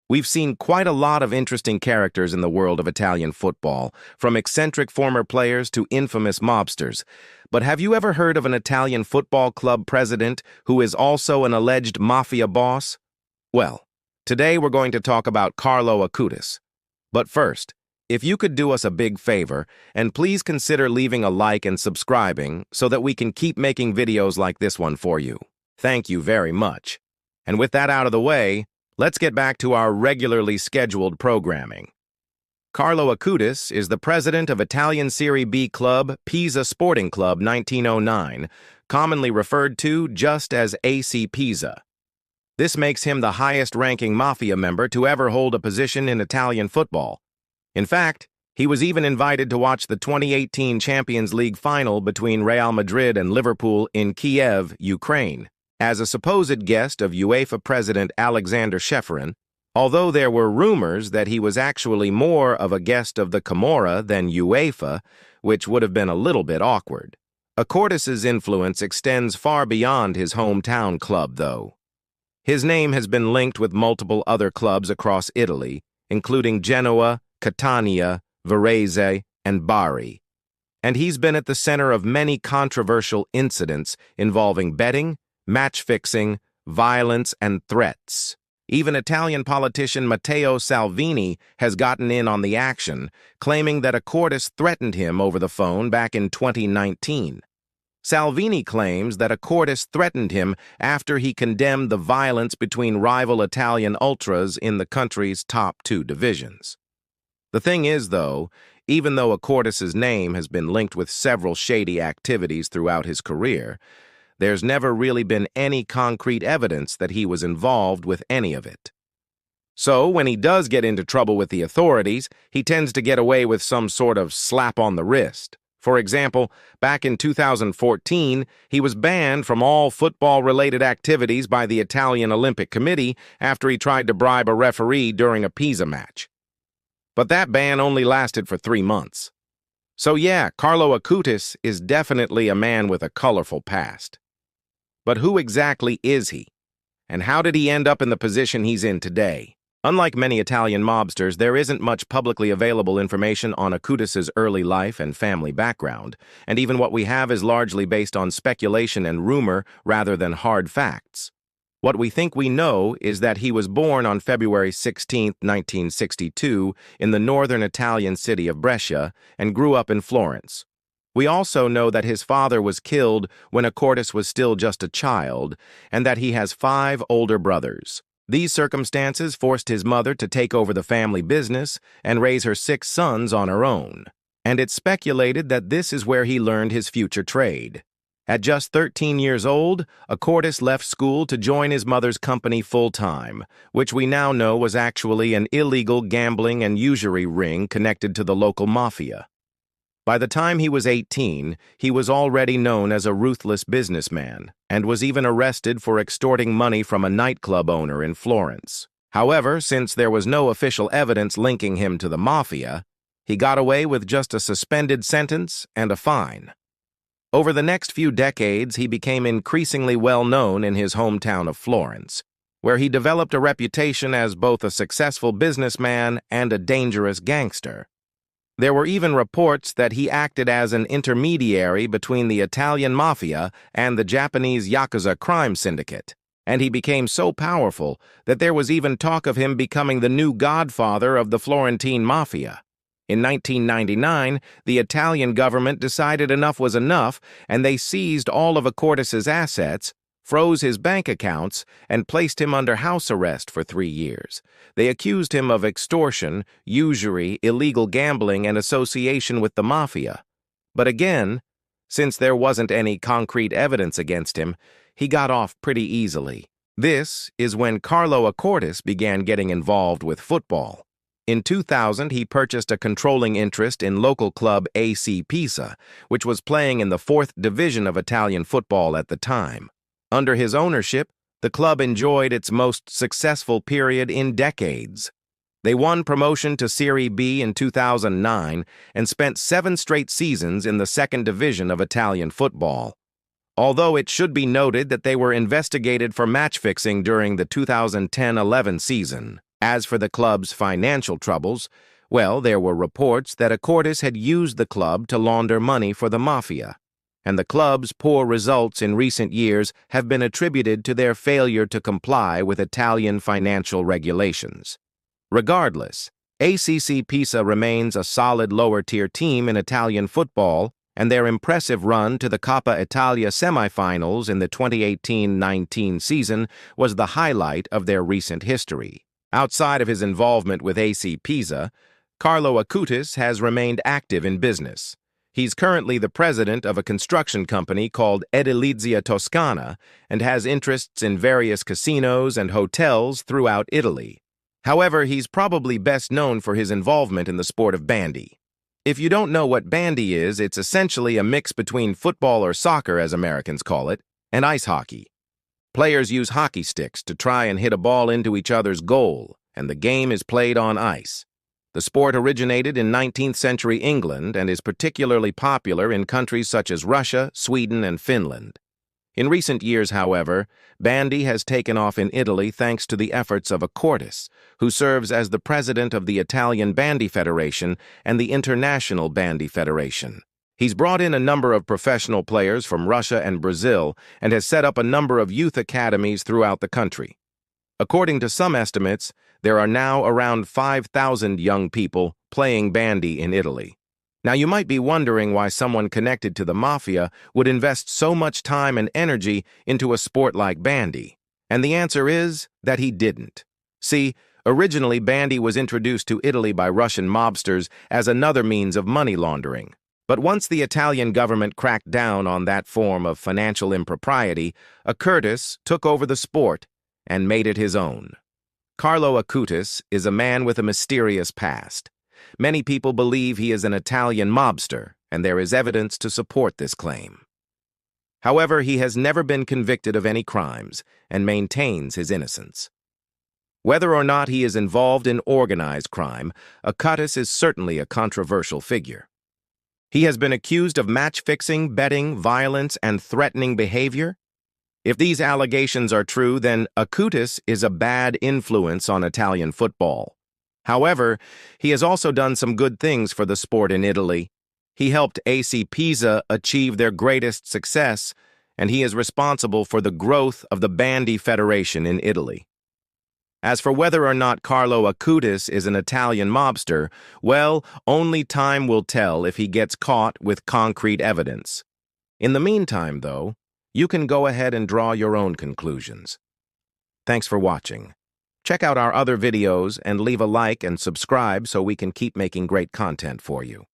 We've seen quite a lot of interesting characters in the world of Italian football, from eccentric former players to infamous mobsters. But have you ever heard of an Italian football club president who is also an alleged mafia boss? Well, today we're going to talk about Carlo Acuttis. But first, if you could do us a big favor, and please consider leaving a like and subscribing so that we can keep making videos like this one for you. Thank you very much. And with that out of the way, let's get back to our regularly scheduled programming. Carlo Acuttis is the president of Italian Serie B club Pisa Sporting Club 1909, commonly referred to just as AC Pisa. This makes him the highest-ranking Mafia member to ever hold a position in Italian football. In fact, he was even invited to watch the 2018 Champions League final between Real Madrid and Liverpool in Kiev, Ukraine, as a supposed guest of UEFA President Alexander Ceferin, although there were rumors that he was actually more of a guest of the Camorra than UEFA, which would have been a little bit awkward. Acuttis' influence extends far beyond his hometown club, though. His name has been linked with multiple other clubs across Italy, including Genoa, Catania, Varese, and Bari. And he's been at the center of many controversial incidents involving betting, match-fixing, violence, and threats. Even Italian politician Matteo Salvini has gotten in on the action, claiming that Acuttis threatened him over the phone back in 2019. Salvini claims that Acuttis threatened him after he condemned the violence between rival Italian ultras in the country's top two divisions. The thing is, though, even though Acuttis' name has been linked with several shady activities throughout his career, there's never really been any concrete evidence that he was involved with any of it. So, when he does get into trouble with the authorities, he tends to get away with some sort of slap on the wrist. For example, back in 2014, he was banned from all football-related activities by the Italian Olympic Committee after he tried to bribe a referee during a Pisa match. But that ban only lasted for 3 months. So yeah, Carlo Acuttis is definitely a man with a colorful past. But who exactly is he? And how did he end up in the position he's in today? Unlike many Italian mobsters, there isn't much publicly available information on Acuttis' early life and family background, and even what we have is largely based on speculation and rumor rather than hard facts. What we think we know is that he was born on February 16, 1962, in the northern Italian city of Brescia, and grew up in Florence. We also know that his father was killed when Acuttis was still just a child, and that he has 5 older brothers. These circumstances forced his mother to take over the family business and raise her 6 sons on her own. And it's speculated that this is where he learned his future trade. At just 13 years old, Acuttis left school to join his mother's company full-time, which we now know was actually an illegal gambling and usury ring connected to the local mafia. By the time he was 18, he was already known as a ruthless businessman and was even arrested for extorting money from a nightclub owner in Florence. However, since there was no official evidence linking him to the mafia, he got away with just a suspended sentence and a fine. Over the next few decades, he became increasingly well known in his hometown of Florence, where he developed a reputation as both a successful businessman and a dangerous gangster. There were even reports that he acted as an intermediary between the Italian mafia and the Japanese Yakuza crime syndicate, and he became so powerful that there was even talk of him becoming the new godfather of the Florentine mafia. In 1999, the Italian government decided enough was enough, and they seized all of Acuttis' assets, froze his bank accounts, and placed him under house arrest for 3 years. They accused him of extortion, usury, illegal gambling, and association with the mafia. But again, since there wasn't any concrete evidence against him, he got off pretty easily. This is when Carlo Acuttis began getting involved with football. In 2000, he purchased a controlling interest in local club AC Pisa, which was playing in the 4th division of Italian football at the time. Under his ownership, the club enjoyed its most successful period in decades. They won promotion to Serie B in 2009 and spent 7 straight seasons in the 2nd division of Italian football. Although it should be noted that they were investigated for match fixing during the 2010-11 season. As for the club's financial troubles, well, there were reports that Acuttis had used the club to launder money for the Mafia, and the club's poor results in recent years have been attributed to their failure to comply with Italian financial regulations. Regardless, AC Pisa remains a solid lower-tier team in Italian football, and their impressive run to the Coppa Italia semifinals in the 2018-19 season was the highlight of their recent history. Outside of his involvement with AC Pisa, Carlo Acuttis has remained active in business. He's currently the president of a construction company called Edilizia Toscana and has interests in various casinos and hotels throughout Italy. However, he's probably best known for his involvement in the sport of bandy. If you don't know what bandy is, it's essentially a mix between football or soccer, as Americans call it, and ice hockey. Players use hockey sticks to try and hit a ball into each other's goal, and the game is played on ice. The sport originated in 19th century England and is particularly popular in countries such as Russia, Sweden, and Finland. In recent years, however, bandy has taken off in Italy thanks to the efforts of Acuttis, who serves as the president of the Italian Bandy Federation and the International Bandy Federation. He's brought in a number of professional players from Russia and Brazil and has set up a number of youth academies throughout the country. According to some estimates, there are now around 5,000 young people playing bandy in Italy. Now, you might be wondering why someone connected to the Mafia would invest so much time and energy into a sport like bandy. And the answer is that he didn't. See, originally bandy was introduced to Italy by Russian mobsters as another means of money laundering. But once the Italian government cracked down on that form of financial impropriety, Acuttis took over the sport and made it his own. Carlo Acuttis is a man with a mysterious past. Many people believe he is an Italian mobster, and there is evidence to support this claim. However, he has never been convicted of any crimes and maintains his innocence. Whether or not he is involved in organized crime, Acuttis is certainly a controversial figure. He has been accused of match-fixing, betting, violence, and threatening behavior. If these allegations are true, then Acuttis is a bad influence on Italian football. However, he has also done some good things for the sport in Italy. He helped AC Pisa achieve their greatest success, and he is responsible for the growth of the Bandy Federation in Italy. As for whether or not Carlo Acuttis is an Italian mobster, well, only time will tell if he gets caught with concrete evidence. In the meantime, though, you can go ahead and draw your own conclusions. Thanks for watching. Check out our other videos and leave a like and subscribe so we can keep making great content for you.